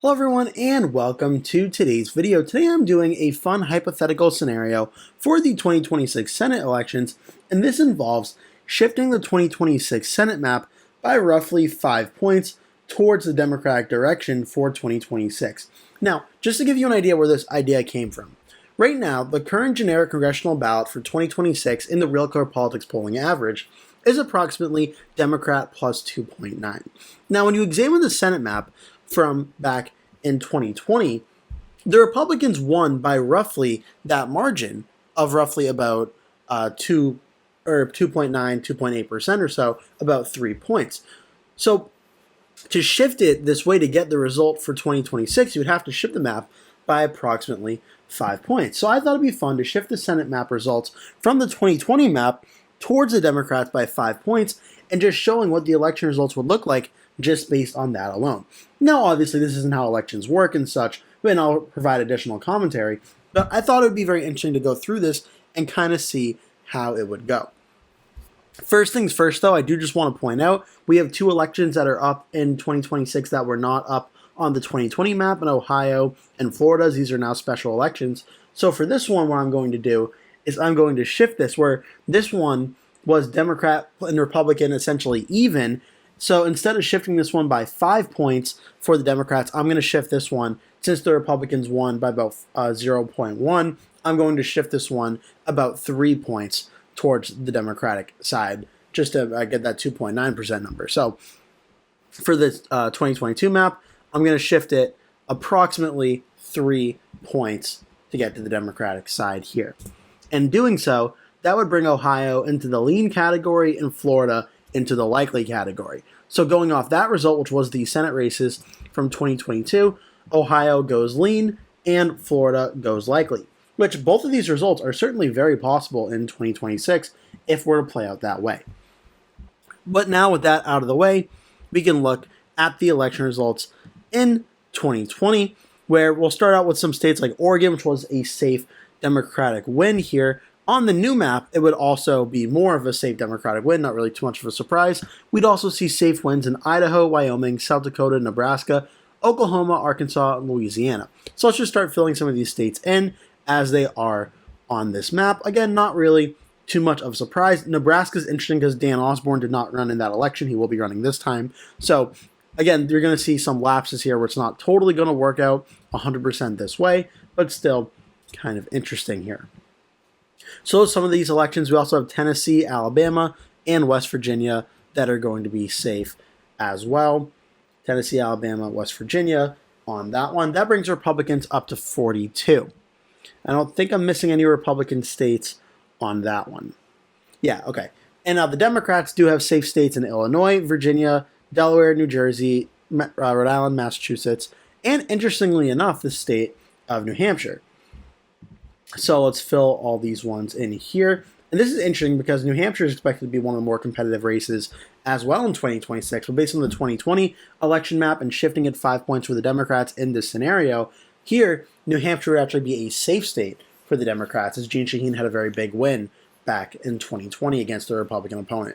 Hello everyone and welcome to today's video. Today I'm doing a fun hypothetical scenario for the 2026 Senate elections, and this involves shifting the 2026 Senate map by roughly 5 points towards the Democratic direction for 2026. Now, just to give you an idea where this idea came from. Right now, the current generic congressional ballot for 2026 in the Real Clear Politics polling average is approximately Democrat plus 2.9. Now, when you examine the Senate map from back in 2020, the Republicans won by roughly that margin of roughly about 2.9, 2.8% or so, about 3 points. So to shift it this way to get the result for 2026, you would have to shift the map by approximately 5 points. So I thought it'd be fun to shift the Senate map results from the 2020 map towards the Democrats by 5 points and just showing what the election results would look like just based on that alone. Now, obviously, this isn't how elections work and such, and I'll provide additional commentary, but I thought it would be very interesting to go through this and kind of see how it would go. First things first, though, I do just want to point out we have two elections that are up in 2026 that were not up on the 2020 map in Ohio and Florida. These are now special elections. So for this one, what I'm going to do is I'm going to shift this, where this one was Democrat and Republican essentially even. So instead of shifting this one by 5 points for the Democrats, I'm going to shift this one, since the Republicans won by about 0.1, I'm going to shift this one about 3 points towards the Democratic side, just to get that 2.9% number. So for the 2022 map, I'm going to shift it approximately 3 points to get to the Democratic side here. And doing so, that would bring Ohio into the lean category and Florida into the likely category. So going off that result, which was the Senate races from 2022, Ohio goes lean and Florida goes likely, which both of these results are certainly very possible in 2026 if we're to play out that way. But now with that out of the way, we can look at the election results in 2020, where we'll start out with some states like Oregon, which was a safe Democratic win here. On the new map, it would also be more of a safe Democratic win, not really too much of a surprise. We'd also see safe wins in Idaho, Wyoming, South Dakota, Nebraska, Oklahoma, Arkansas, and Louisiana. So let's just start filling some of these states in as they are on this map. Again, not really too much of a surprise. Nebraska is interesting because Dan Osborne did not run in that election. He will be running this time. So again, you're going to see some lapses here where it's not totally going to work out 100% this way, but still kind of interesting here. So some of these elections, we also have Tennessee, Alabama, and West Virginia that are going to be safe as well. Tennessee, Alabama, West Virginia on that one. That brings Republicans up to 42. I don't think I'm missing any Republican states on that one. Yeah, okay. And now the Democrats do have safe states in Illinois, Virginia, Delaware, New Jersey, Rhode Island, Massachusetts, and interestingly enough, the state of New Hampshire. So let's fill all these ones in here. And this is interesting because New Hampshire is expected to be one of the more competitive races as well in 2026. But based on the 2020 election map and shifting it 5 points for the Democrats in this scenario, here, New Hampshire would actually be a safe state for the Democrats, as Jeanne Shaheen had a very big win back in 2020 against their Republican opponent.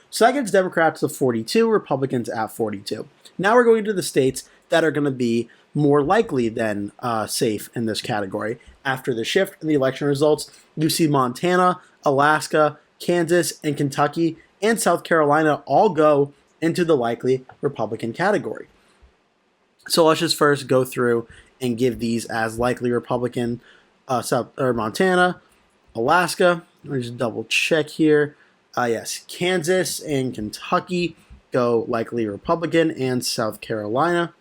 So that gets Democrats to 42, Republicans at 42. Now we're going to the states that are going to be more likely than safe in this category. After the shift in the election results, you see Montana, Alaska, Kansas, and Kentucky, and South Carolina all go into the likely Republican category. So let's just first go through and give these as likely Republican. Montana, Alaska, let me just double check here. Yes, Kansas and Kentucky go likely Republican, and South Carolina.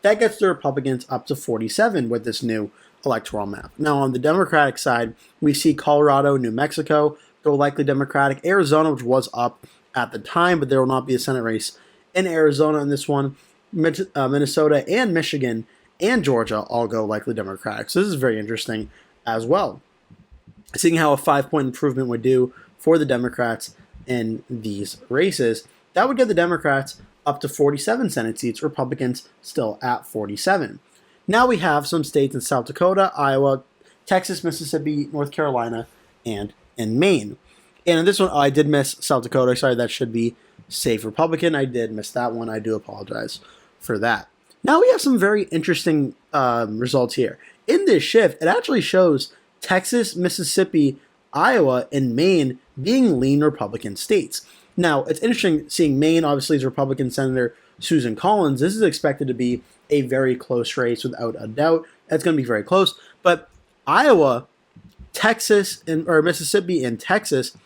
That gets the Republicans up to 47 with this new electoral map. Now, on the Democratic side, we see Colorado, New Mexico go likely Democratic. Arizona, which was up at the time, but there will not be a Senate race in Arizona in this one. Minnesota and Michigan and Georgia all go likely Democratic. So this is very interesting as well, seeing how a 5-point improvement would do for the Democrats in these races. That would get the Democrats up to 47 Senate seats, Republicans still at 47. Now we have some states in South Dakota, Iowa, Texas, Mississippi, North Carolina, and in Maine. And in this one, I did miss South Dakota. Sorry, that should be safe Republican. I did miss that one. I do apologize for that. Now we have some very interesting results here. In this shift, it actually shows Texas, Mississippi, Iowa, and Maine being lean Republican states. Now, it's interesting seeing Maine, obviously, as Republican Senator Susan Collins. This is expected to be a very close race without a doubt. It's going to be very close. But Iowa, Texas, or Mississippi, and Texas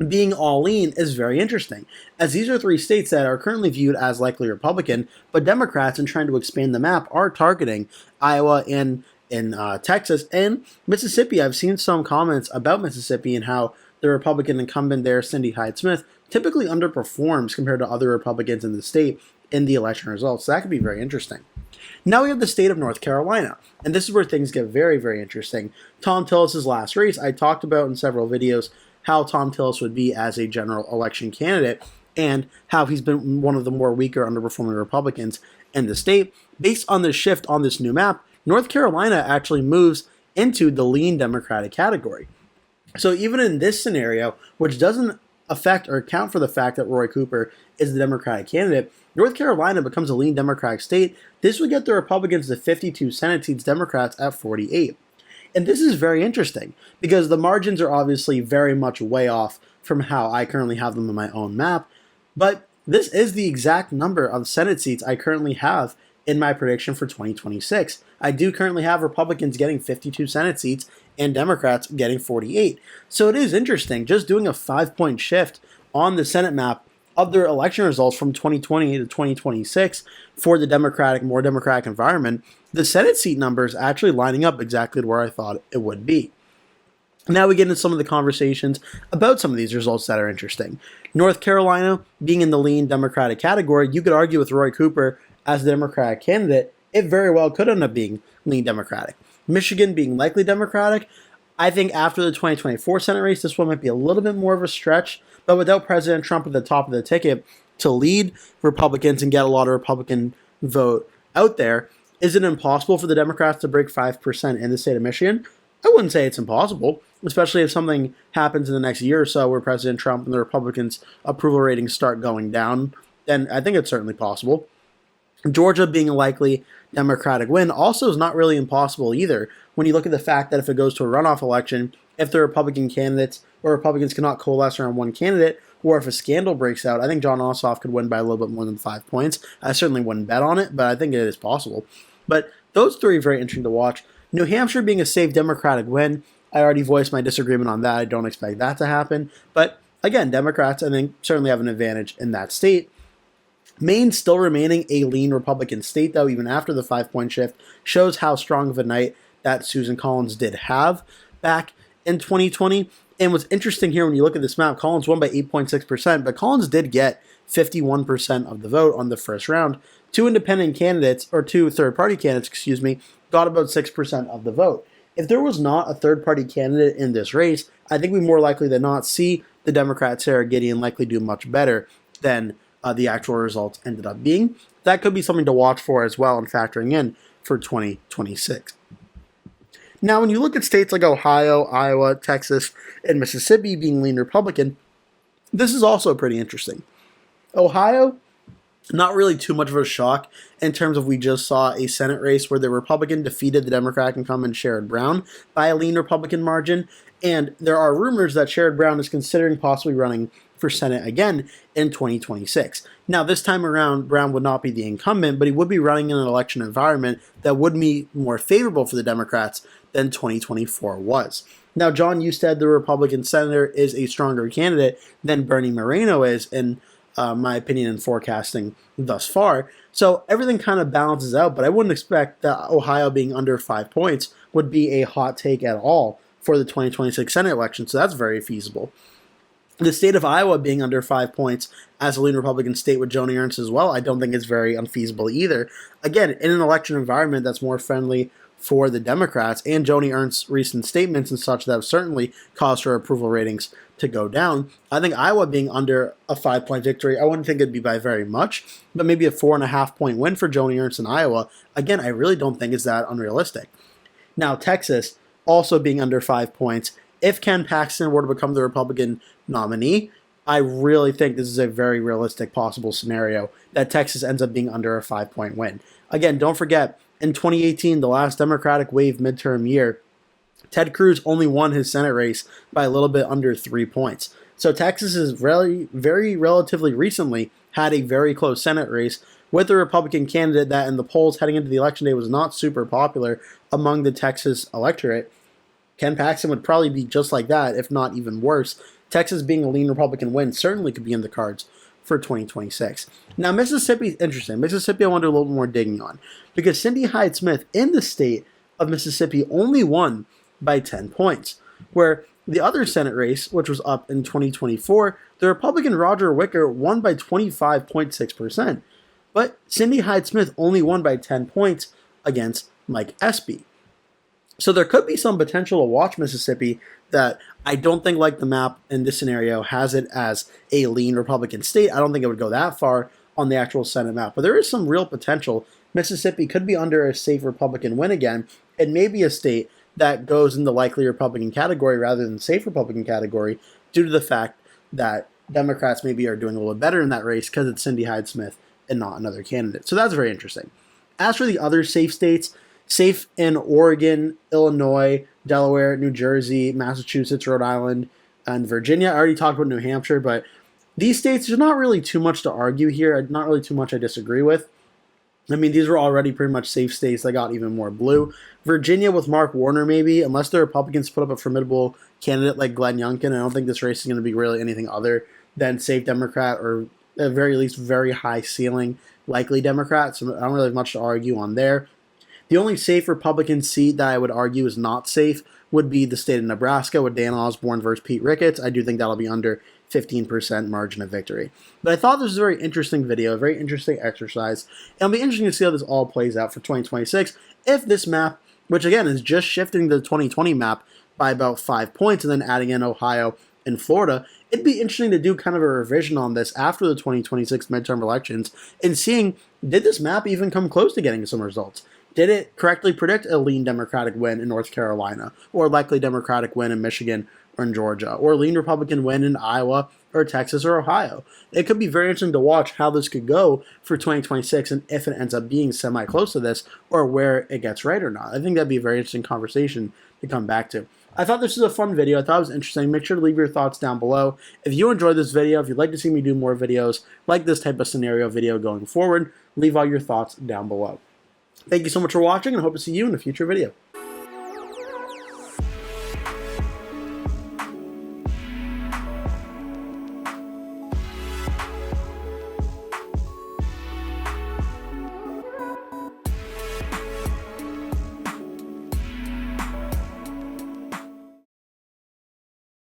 being all lean is very interesting, as these are three states that are currently viewed as likely Republican, but Democrats, in trying to expand the map, are targeting Iowa and in Texas and Mississippi. I've seen some comments about Mississippi and how the Republican incumbent there, Cindy Hyde-Smith, typically underperforms compared to other Republicans in the state in the election results. So that could be very interesting. Now we have the state of North Carolina, and this is where things get very, very interesting. Tom Tillis' last race, I talked about in several videos how Tom Tillis would be as a general election candidate and how he's been one of the more weaker, underperforming Republicans in the state. Based on this shift on this new map, North Carolina actually moves into the lean Democratic category. So even in this scenario, which doesn't affect or account for the fact that Roy Cooper is the Democratic candidate, North Carolina becomes a lean Democratic state. This would get the Republicans to 52 Senate seats, Democrats at 48. And this is very interesting because the margins are obviously very much way off from how I currently have them in my own map. But this is the exact number of Senate seats I currently have in my prediction for 2026. I do currently have Republicans getting 52 Senate seats and Democrats getting 48. So it is interesting just doing a 5-point shift on the Senate map of their election results from 2020 to 2026 for the more Democratic environment. The Senate seat numbers actually lining up exactly where I thought it would be. Now we get into some of the conversations about some of these results that are interesting. North Carolina being in the lean Democratic category, you could argue with Roy Cooper as the Democratic candidate, it very well could end up being lean Democratic. Michigan being likely Democratic, I think after the 2024 Senate race, this one might be a little bit more of a stretch, but without President Trump at the top of the ticket to lead Republicans and get a lot of Republican vote out there, is it impossible for the Democrats to break 5% in the state of Michigan? I wouldn't say it's impossible, especially if something happens in the next year or so where President Trump and the Republicans' approval ratings start going down, then I think it's certainly possible. Georgia being a likely Democratic win also is not really impossible either when you look at the fact that if it goes to a runoff election, if the Republican candidates or Republicans cannot coalesce around one candidate, or if a scandal breaks out, I think John Ossoff could win by a little bit more than 5 points. I certainly wouldn't bet on it, but I think it is possible. But those three are very interesting to watch. New Hampshire being a safe Democratic win, I already voiced my disagreement on that. I don't expect that to happen. But again, Democrats, I think, certainly have an advantage in that state. Maine still remaining a lean Republican state, though, even after the 5-point shift, shows how strong of a night that Susan Collins did have back in 2020. And what's interesting here, when you look at this map, Collins won by 8.6%, but Collins did get 51% of the vote on the first round. Two independent candidates, or two third-party candidates, got about 6% of the vote. If there was not a third-party candidate in this race, I think we more likely than not see the Democrat Sarah Gideon likely do much better than the actual results ended up being. That could be something to watch for as well and factoring in for 2026. Now, when you look at states like Ohio, Iowa, Texas, and Mississippi being lean Republican, this is also pretty interesting. Ohio, not really too much of a shock in terms of we just saw a Senate race where the Republican defeated the Democratic incumbent Sherrod Brown by a lean Republican margin, and there are rumors that Sherrod Brown is considering possibly running for Senate again in 2026. Now, this time around, Brown would not be the incumbent, but he would be running in an election environment that would be more favorable for the Democrats than 2024 was. Now, John Husted, the Republican senator, is a stronger candidate than Bernie Moreno is, in my opinion and forecasting thus far. So everything kind of balances out, but I wouldn't expect that Ohio being under 5 points would be a hot take at all for the 2026 Senate election, so that's very feasible. The state of Iowa being under 5 points as a lean Republican state with Joni Ernst as well, I don't think is very unfeasible either. Again, in an election environment that's more friendly for the Democrats, and Joni Ernst's recent statements and such that have certainly caused her approval ratings to go down, I think Iowa being under a 5-point victory, I wouldn't think it'd be by very much, but maybe a 4.5-point win for Joni Ernst in Iowa, again, I really don't think is that unrealistic. Now, Texas also being under 5 points, if Ken Paxton were to become the Republican nominee, I really think this is a very realistic possible scenario that Texas ends up being under a 5-point win. Again, don't forget, in 2018, the last Democratic wave midterm year, Ted Cruz only won his Senate race by a little bit under 3 points. So Texas has very relatively recently had a very close Senate race with a Republican candidate that in the polls heading into the election day was not super popular among the Texas electorate. Ken Paxton would probably be just like that, if not even worse. Texas being a lean Republican win certainly could be in the cards for 2026. Now, Mississippi is interesting. Mississippi I want to do a little more digging on because Cindy Hyde-Smith in the state of Mississippi only won by 10 points, where the other Senate race, which was up in 2024, the Republican Roger Wicker won by 25.6%. But Cindy Hyde-Smith only won by 10 points against Mike Espy. So there could be some potential to watch Mississippi that I don't think, like the map in this scenario, has it as a lean Republican state. I don't think it would go that far on the actual Senate map. But there is some real potential. Mississippi could be under a safe Republican win again. It may be a state that goes in the likely Republican category rather than safe Republican category due to the fact that Democrats maybe are doing a little bit better in that race because it's Cindy Hyde-Smith and not another candidate. So that's very interesting. As for the other safe states, safe in Oregon, Illinois, Delaware, New Jersey, Massachusetts, Rhode Island, and Virginia. I already talked about New Hampshire, but these states, there's not really too much to argue here. Not really too much I disagree with. I mean, these were already pretty much safe states that got even more blue. Virginia with Mark Warner, maybe, unless the Republicans put up a formidable candidate like Glenn Youngkin, I don't think this race is going to be really anything other than safe Democrat or at very least very high ceiling likely Democrat. So I don't really have much to argue on there. The only safe Republican seat that I would argue is not safe would be the state of Nebraska with Dan Osborne versus Pete Ricketts. I do think that'll be under 15% margin of victory. But I thought this was a very interesting video, a very interesting exercise. It'll be interesting to see how this all plays out for 2026. If this map, which again is just shifting the 2020 map by about 5 points and then adding in Ohio and Florida, it'd be interesting to do kind of a revision on this after the 2026 midterm elections and seeing, did this map even come close to getting some results? Did it correctly predict a lean Democratic win in North Carolina, or likely Democratic win in Michigan or in Georgia, or a lean Republican win in Iowa or Texas or Ohio? It could be very interesting to watch how this could go for 2026 and if it ends up being semi-close to this or where it gets right or not. I think that'd be a very interesting conversation to come back to. I thought this was a fun video. I thought it was interesting. Make sure to leave your thoughts down below. If you enjoyed this video, if you'd like to see me do more videos like this type of scenario video going forward, leave all your thoughts down below. Thank you so much for watching, and I hope to see you in a future video.